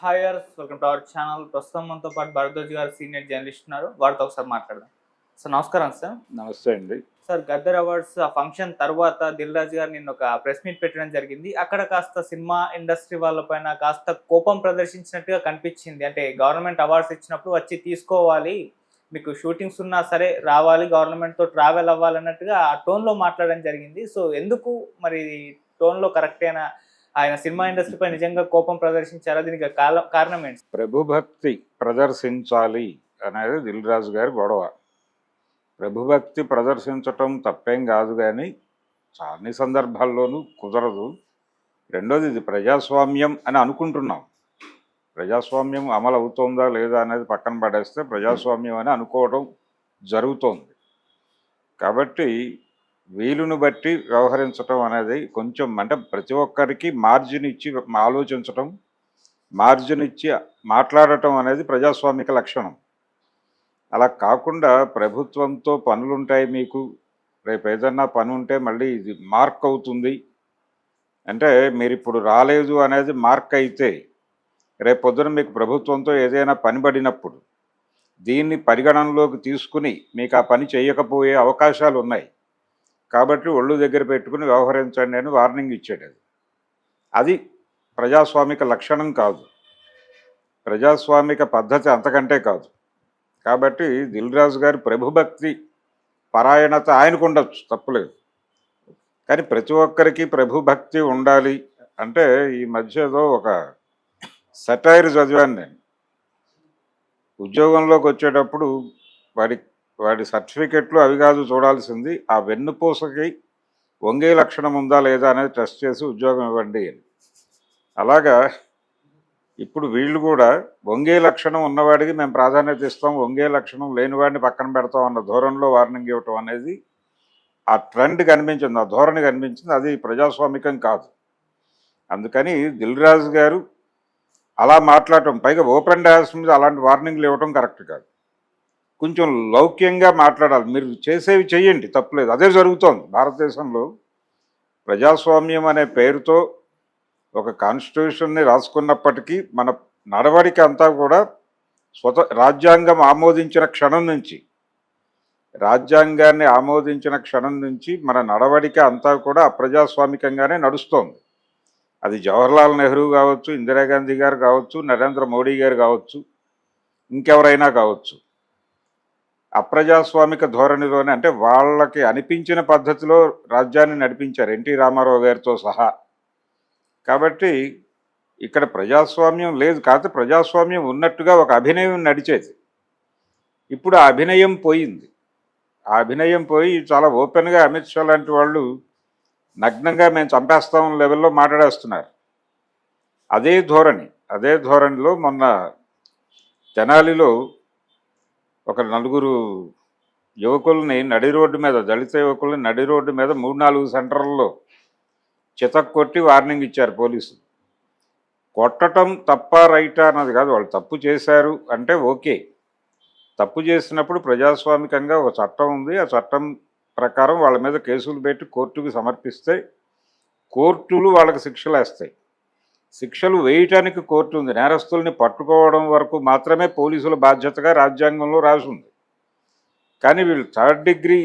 Hi guys, welcome to our channel. ప్రస్తుతం మనతో పాటు భరద్వాజ్ గారు సీనియర్ జర్నలిస్ట్ ఉన్నారు. వారితో ఒకసారి మాట్లాడదాం. సార్ నమస్కారం సార్. నమస్తే అండి. సార్, గద్దర్ అవార్డ్స్ ఆ ఫంక్షన్ తర్వాత దిల్ రాజు గారు నిన్న ఒక ప్రెస్ మీట్ పెట్టడం జరిగింది. అక్కడ కాస్త సినిమా ఇండస్ట్రీ వాళ్ళపైన కాస్త కోపం ప్రదర్శించినట్టుగా కనిపించింది. అంటే గవర్నమెంట్ అవార్డ్స్ ఇచ్చినప్పుడు వచ్చి తీసుకోవాలి, మీకు షూటింగ్స్ ఉన్నా సరే రావాలి, గవర్నమెంట్తో ట్రావెల్ అవ్వాలన్నట్టుగా ఆ టోన్లో మాట్లాడడం జరిగింది. సో ఎందుకు మరి టోన్లో కరెక్టేనా? ఆయన సినిమా ఇండస్ట్రీపై నిజంగా కోపం ప్రదర్శించారా? దీనికి కారణం ఏంటి? ప్రభుభక్తి ప్రదర్శించాలి అనేది దిల్ రాజు గారి గొడవ. ప్రభుభక్తి ప్రదర్శించటం తప్పేం కాదు, కానీ అన్ని సందర్భాల్లోనూ కుదరదు. రెండోది, ఇది ప్రజాస్వామ్యం అని అనుకుంటున్నాం. ప్రజాస్వామ్యం అమలు అవుతుందా లేదా అనేది పక్కన పడేస్తే ప్రజాస్వామ్యం అని అనుకోవడం జరుగుతోంది. కాబట్టి వీలును బట్టి వ్యవహరించటం అనేది కొంచెం, అంటే ప్రతి ఒక్కరికి మార్జిన్ ఇచ్చి ఆలోచించటం, మార్జిన్ ఇచ్చి మాట్లాడటం అనేది ప్రజాస్వామిక లక్షణం. అలా కాకుండా ప్రభుత్వంతో పనులుంటాయి, మీకు రేపు ఏదన్నా పని ఉంటే మళ్ళీ ఇది మార్క్ అవుతుంది అంటే, మీరు ఇప్పుడు రాలేదు అనేది మార్క్ అయితే రేపు పొద్దున మీకు ప్రభుత్వంతో ఏదైనా పని పడినప్పుడు దీన్ని పరిగణనలోకి తీసుకుని మీకు ఆ పని చేయకపోయే అవకాశాలు ఉన్నాయి. కాబట్టి ఒళ్ళు దగ్గర పెట్టుకుని వ్యవహరించండి అని వార్నింగ్ ఇచ్చాడు. అది ప్రజాస్వామిక లక్షణం కాదు, ప్రజాస్వామిక పద్ధతి అంతకంటే కాదు. కాబట్టి దిల్ రాజు గారి ప్రభుభక్తి పరాయణత ఆయనకు ఉండొచ్చు, తప్పులేదు. కానీ ప్రతి ఒక్కరికి ప్రభుభక్తి ఉండాలి అంటే, ఈ మధ్య ఏదో ఒక సెటైర్ చదివాను నేను. ఉద్యోగంలోకి వచ్చేటప్పుడు వాడి సర్టిఫికెట్లు అవి కాదు చూడాల్సింది, ఆ వెన్నుపూసకి వంగే లక్షణం ఉందా లేదా అనేది టెస్ట్ చేసి ఉద్యోగం ఇవ్వండి అని. అలాగా ఇప్పుడు వీళ్ళు కూడా వంగే లక్షణం ఉన్నవాడికి మేము ప్రాధాన్యత ఇస్తాం, వంగే లక్షణం లేనివాడిని పక్కన పెడతాం అన్న ధోరణిలో వార్నింగ్ ఇవ్వటం అనేది ఆ ట్రెండ్ కనిపించింది, ఆ ధోరణి కనిపించింది. అది ప్రజాస్వామికం కాదు. అందుకని దిల్ రాజు గారు అలా మాట్లాడటం, పైగా ఓపెన్ డయాస్ మీద అలాంటి వార్నింగ్లు ఇవ్వటం కరెక్ట్ కాదు. కొంచెం లౌక్యంగా మాట్లాడాలి. మీరు చేసేవి చెయ్యండి, తప్పులేదు. అదే జరుగుతోంది భారతదేశంలో. ప్రజాస్వామ్యం అనే పేరుతో ఒక కాన్స్టిట్యూషన్ని రాసుకున్నప్పటికీ మన నడవడిక అంతా కూడా రాజ్యాంగం ఆమోదించిన క్షణం నుంచి మన నడవడిక అంతా కూడా అప్రజాస్వామికంగానే నడుస్తోంది. అది జవహర్లాల్ నెహ్రూ కావచ్చు, ఇందిరాగాంధీ గారు కావచ్చు, నరేంద్ర మోడీ గారు కావచ్చు, ఇంకెవరైనా కావచ్చు, అప్రజాస్వామిక ధోరణిలోనే, అంటే వాళ్ళకి అనిపించిన పద్ధతిలో రాజ్యాన్ని నడిపించారు, ఎన్టీ రామారావు గారితో సహా. కాబట్టి ఇక్కడ ప్రజాస్వామ్యం లేదు, కాదు ప్రజాస్వామ్యం ఉన్నట్టుగా ఒక అభినయం నడిచేది. ఇప్పుడు ఆ అభినయం పోయింది. ఆ అభినయం పోయి చాలా ఓపెన్గా అమిత్ షా లాంటి వాళ్ళు నగ్నంగా మేము చంపేస్తాం లెవెల్లో మాట్లాడేస్తున్నారు. అదే ధోరణిలో మొన్న తెనాలిలో ఒక నలుగురు యువకుల్ని నడి రోడ్డు మీద, దళిత యువకుల్ని నడి రోడ్డు మీద 3-4 సెంటర్లలో చితక్కొట్టి వార్నింగ్ ఇచ్చారు పోలీసులు. కొట్టడం తప్ప రైటా అన్నది కాదు, వాళ్ళు తప్పు చేశారు అంటే ఓకే. తప్పు చేసినప్పుడు ప్రజాస్వామికంగా ఒక చట్టం ఉంది, ఆ చట్టం ప్రకారం వాళ్ళ మీద కేసులు పెట్టి కోర్టుకు సమర్పిస్తే కోర్టులు వాళ్ళకి శిక్షలు వేస్తాయి. శిక్షలు వేయటానికి కోర్టు ఉంది, నేరస్తుల్ని పట్టుకోవడం వరకు మాత్రమే పోలీసుల బాధ్యతగా రాజ్యాంగంలో రాసి ఉంది. కానీ వీళ్ళు 3rd డిగ్రీ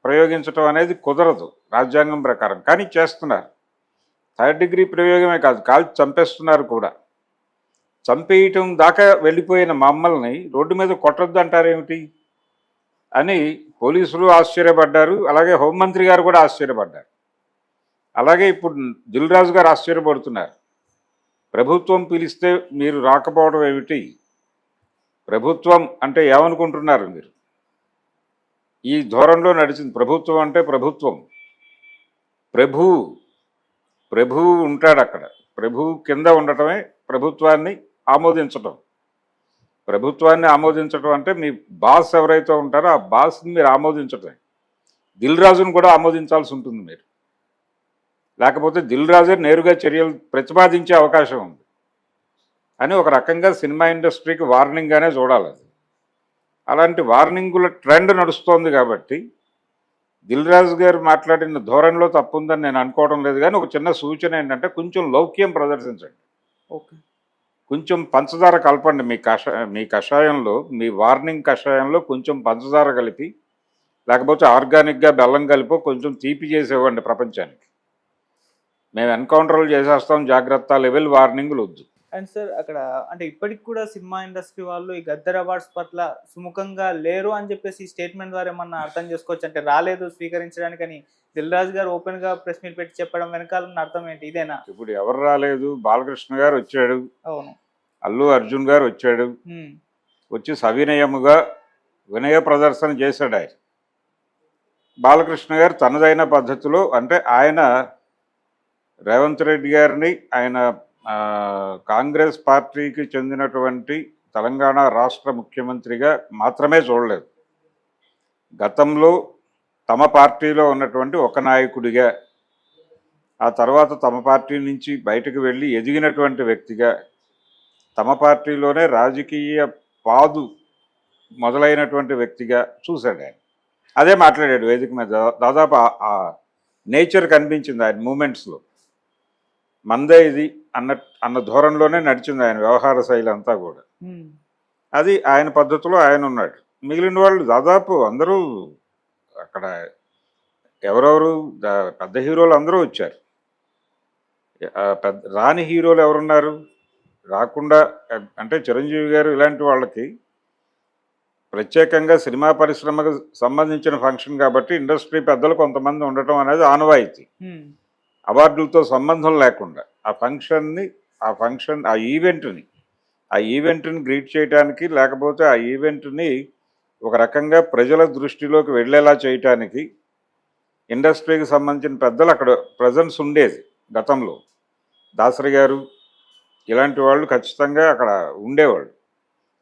ప్రయోగించడం అనేది కుదరదు రాజ్యాంగం ప్రకారం, కానీ చేస్తున్నారు. 3rd డిగ్రీ ప్రయోగమే కాదు, కాల్చి చంపేస్తున్నారు కూడా. చంపేయటం దాకా వెళ్ళిపోయిన మమ్మల్ని రోడ్డు మీద కొట్టొద్దు అంటారేమిటి అని పోలీసులు ఆశ్చర్యపడ్డారు, అలాగే హోంమంత్రి గారు కూడా ఆశ్చర్యపడ్డారు. అలాగే ఇప్పుడు దిల్ రాజు గారు ఆశ్చర్యపడుతున్నారు. ప్రభుత్వం పిలిస్తే మీరు రాకపోవడం ఏమిటి? ప్రభుత్వం అంటే ఏమనుకుంటున్నారు మీరు? ఈ ధోరణిలో నడిచింది. ప్రభుత్వం అంటే ప్రభుత్వం, ప్రభువు ఉంటాడు అక్కడ. ప్రభువు కింద ఉండటమే ప్రభుత్వాన్ని ఆమోదించటం. ప్రభుత్వాన్ని ఆమోదించటం అంటే మీ బాస్ ఎవరైతే ఉంటారో ఆ బాస్ని మీరు ఆమోదించటమే. దిల్ రాజును కూడా ఆమోదించాల్సి ఉంటుంది మీరు, లేకపోతే దిల్ రాజే నేరుగా చర్యలు ప్రతిపాదించే అవకాశం ఉంది అని ఒక రకంగా సినిమా ఇండస్ట్రీకి వార్నింగ్గానే చూడాలి. అది అలాంటి వార్నింగుల ట్రెండ్ నడుస్తోంది. కాబట్టి దిల్ రాజు గారు మాట్లాడిన ధోరణిలో తప్పుందని నేను అనుకోవడం లేదు, కానీ ఒక చిన్న సూచన ఏంటంటే కొంచెం లౌక్యం ప్రదర్శించండి. ఓకే. కొంచెం పంచదార కలపండి మీ కషాయంలో, మీ వార్నింగ్ కషాయంలో కొంచెం పంచదార కలిపి, లేకపోతే ఆర్గానిక్గా బెల్లం కలిపో కొంచెం తీపి చేసేవ్వండి ప్రపంచానికి. మేము ఎన్కౌంటర్లు చేసేస్తాం, జాగ్రత్త లెవెల్ వార్నింగ్లు వద్దు. అండ్ సార్ అక్కడ అంటే ఇప్పటికి కూడా సినిమా ఇండస్ట్రీ వాళ్ళు ఈ గద్దర్ అవార్డ్స్ పట్ల సుముఖంగా లేరు అని చెప్పేసి ఈ స్టేట్మెంట్ ద్వారా ఏమన్నా అర్థం చేసుకోవచ్చు, అంటే రాలేదు స్వీకరించడానికి అని దిల్ రాజు గారు ఓపెన్ గా ప్రెస్ మీట్ పెట్టి చెప్పడం వెనకాల ఉన్న అర్థం ఏంటి, ఇదేనా? ఇప్పుడు ఎవరు రాలేదు? బాలకృష్ణ గారు వచ్చాడు, అవును. అల్లు అర్జున్ గారు వచ్చాడు, ఉమ్. వచ్చి సవినయముగా వినయ ప్రదర్శన చేశాడు ఆయన. బాలకృష్ణ గారు తనదైన పద్ధతిలో, అంటే ఆయన రేవంత్ రెడ్డి గారిని ఆయన కాంగ్రెస్ పార్టీకి చెందినటువంటి తెలంగాణ రాష్ట్ర ముఖ్యమంత్రిగా మాత్రమే చూడలేదు. గతంలో తమ పార్టీలో ఉన్నటువంటి ఒక నాయకుడిగా, ఆ తర్వాత తమ పార్టీ నుంచి బయటకు వెళ్ళి ఎదిగినటువంటి వ్యక్తిగా, తమ పార్టీలోనే రాజకీయ పాదు మొదలైనటువంటి వ్యక్తిగా చూశాడు ఆయన. అదే మాట్లాడాడు వేదిక మీద. దాదాపు ఆ నేచర్ కనిపించింది ఆయన మూమెంట్స్లో. మందే ఇది అన్న ధోరణిలోనే నడిచింది ఆయన వ్యవహార శైలి అంతా కూడా. అది ఆయన పద్ధతిలో ఆయన ఉన్నాడు. మిగిలిన వాళ్ళు దాదాపు అందరూ అక్కడ ఎవరెవరు పెద్ద హీరోలు అందరూ వచ్చారు. రాని హీరోలు ఎవరున్నారు? రాకుండా అంటే చిరంజీవి గారు ఇలాంటి వాళ్ళకి ప్రత్యేకంగా సినిమా పరిశ్రమకు సంబంధించిన ఫంక్షన్ కాబట్టి ఇండస్ట్రీ పెద్దలు కొంతమంది ఉండటం అనేది ఆనవాయితీ. అవార్డులతో సంబంధం లేకుండా ఆ ఈవెంట్ని గ్రీట్ చేయడానికి, లేకపోతే ఆ ఈవెంట్ని ఒక రకంగా ప్రజల దృష్టిలోకి వెళ్ళేలా చేయటానికి ఇండస్ట్రీకి సంబంధించిన పెద్దలు అక్కడ ప్రజెన్స్ ఉండేది. గతంలో దాసరి గారు ఇలాంటి వాళ్ళు ఖచ్చితంగా అక్కడ ఉండేవాళ్ళు.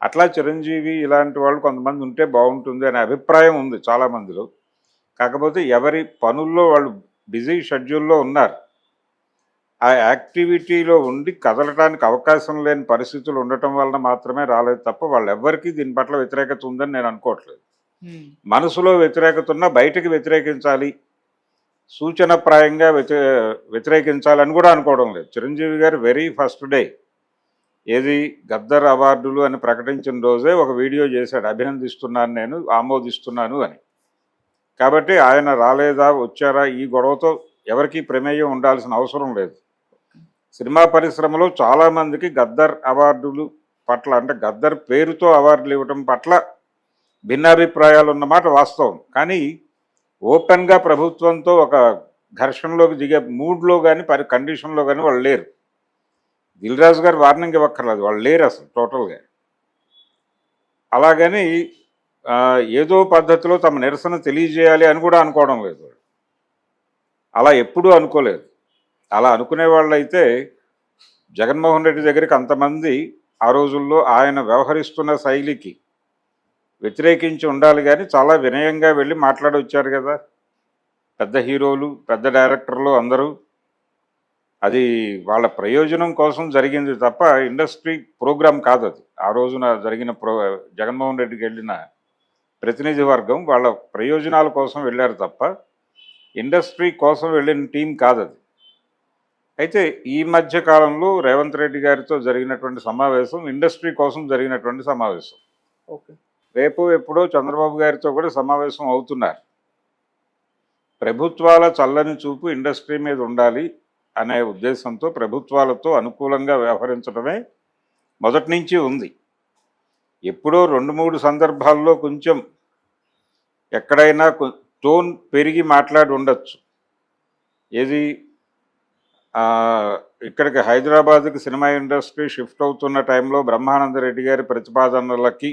అట్లా చిరంజీవి ఇలాంటి వాళ్ళు కొంతమంది ఉంటే బాగుంటుంది అనే అభిప్రాయం ఉంది చాలామందిలో. కాకపోతే ఎవరి పనుల్లో వాళ్ళు బిజీ షెడ్యూల్లో ఉన్నారు. ఆ యాక్టివిటీలో ఉండి కదలటానికి అవకాశం లేని పరిస్థితులు ఉండటం వలన మాత్రమే రాలేదు తప్ప వాళ్ళెవ్వరికీ దీని పట్ల వ్యతిరేకత ఉందని నేను అనుకోవట్లేదు. మనసులో వ్యతిరేకత ఉన్నా బయటకు వ్యతిరేకించాలి, సూచనప్రాయంగా వ్యతిరేకించాలని కూడా అనుకోవడం లేదు. చిరంజీవి గారు వెరీ ఫస్ట్ డే ఏది గద్దర్ అవార్డులు అని ప్రకటించిన రోజే ఒక వీడియో చేశాడు, అభినందిస్తున్నాను, నేను ఆమోదిస్తున్నాను అని. కాబట్టి ఆయన రాలేదా వచ్చారా ఈ గొడవతో ఎవరికీ ప్రమేయం ఉండాల్సిన అవసరం లేదు. సినిమా పరిశ్రమలో చాలామందికి గద్దర్ అవార్డులు పట్ల, అంటే గద్దర్ పేరుతో అవార్డులు ఇవ్వటం పట్ల భిన్నాభిప్రాయాలు ఉన్నమాట వాస్తవం. కానీ ఓపెన్గా ప్రభుత్వంతో ఒక ఘర్షణలోకి దిగే మూడ్లో కానీ కండిషన్లో కానీ వాళ్ళు లేరు. దిల్ రాజు గారు వార్నింగ్ ఇవ్వక్కర్లేదు, వాళ్ళు లేరు అసలు టోటల్గా. అలాగని ఏదో పద్ధతిలో తమ నిరసన తెలియజేయాలి అని కూడా అనుకోవడం లేదు వాళ్ళు. అలా ఎప్పుడూ అనుకోలేదు. అలా అనుకునే వాళ్ళు అయితే జగన్మోహన్ రెడ్డి దగ్గరికి అంతమంది ఆ రోజుల్లో ఆయన వ్యవహరిస్తున్న శైలికి వ్యతిరేకించి ఉండాలి, కానీ చాలా వినయంగా వెళ్ళి మాట్లాడి వచ్చారు కదా పెద్ద హీరోలు, పెద్ద డైరెక్టర్లు అందరూ. అది వాళ్ళ ప్రయోజనం కోసం జరిగింది తప్ప ఇండస్ట్రీ ప్రోగ్రాం కాదు అది. ఆ రోజున జరిగిన జగన్మోహన్ రెడ్డికి వెళ్ళిన ప్రతినిధి వర్గం వాళ్ళ ప్రయోజనాల కోసం వెళ్ళారు తప్ప ఇండస్ట్రీ కోసం వెళ్ళిన టీం కాదు అది. అయితే ఈ మధ్య కాలంలో రేవంత్ రెడ్డి గారితో జరిగినటువంటి సమావేశం ఇండస్ట్రీ కోసం జరిగినటువంటి సమావేశం. ఓకే. రేపు ఎప్పుడో చంద్రబాబు గారితో కూడా సమావేశం అవుతున్నారు. ప్రభుత్వాల చల్లని చూపు ఇండస్ట్రీ మీద ఉండాలి అనే ఉద్దేశంతో ప్రభుత్వాలతో అనుకూలంగా వ్యవహరించడమే మొదటి నుంచి ఉంది. ఎప్పుడో 2-3 సందర్భాల్లో కొంచెం ఎక్కడైనా టోన్ పెరిగి మాట్లాడి ఉండొచ్చు. ఏది ఇక్కడికి హైదరాబాద్కి సినిమా ఇండస్ట్రీ షిఫ్ట్ అవుతున్న టైంలో బ్రహ్మానంద రెడ్డి గారి ప్రతిపాదనలకి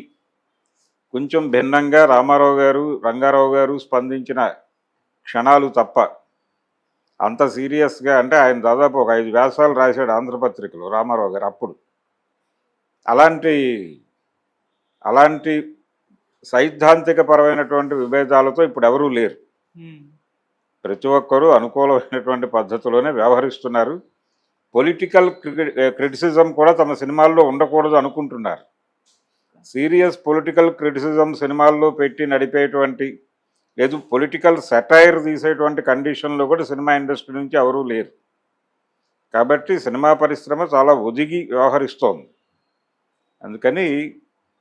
కొంచెం భిన్నంగా రామారావు గారు, రంగారావు గారు స్పందించిన క్షణాలు తప్ప అంత సీరియస్గా, అంటే ఆయన దాదాపు ఒక 5 వ్యాసాలు రాశాడు ఆంధ్రపత్రికలో రామారావు గారు అప్పుడు. అలాంటి సైద్ధాంతిక పరమైనటువంటి విభేదాలతో ఇప్పుడు ఎవరూ లేరు. ప్రతి ఒక్కరూ అనుకూలమైనటువంటి పద్ధతిలోనే వ్యవహరిస్తున్నారు. పొలిటికల్ క్రిటిసిజం కూడా తమ సినిమాల్లో ఉండకూడదు అనుకుంటున్నారు. సీరియస్ పొలిటికల్ క్రిటిసిజం సినిమాల్లో పెట్టి నడిపేటువంటి, లేదు పొలిటికల్ సెటైర్ తీసేటువంటి కండిషన్లో కూడా సినిమా ఇండస్ట్రీ నుంచి ఎవరూ లేరు. కాబట్టి సినిమా పరిశ్రమ చాలా ఒదిగి వ్యవహరిస్తోంది. అందుకని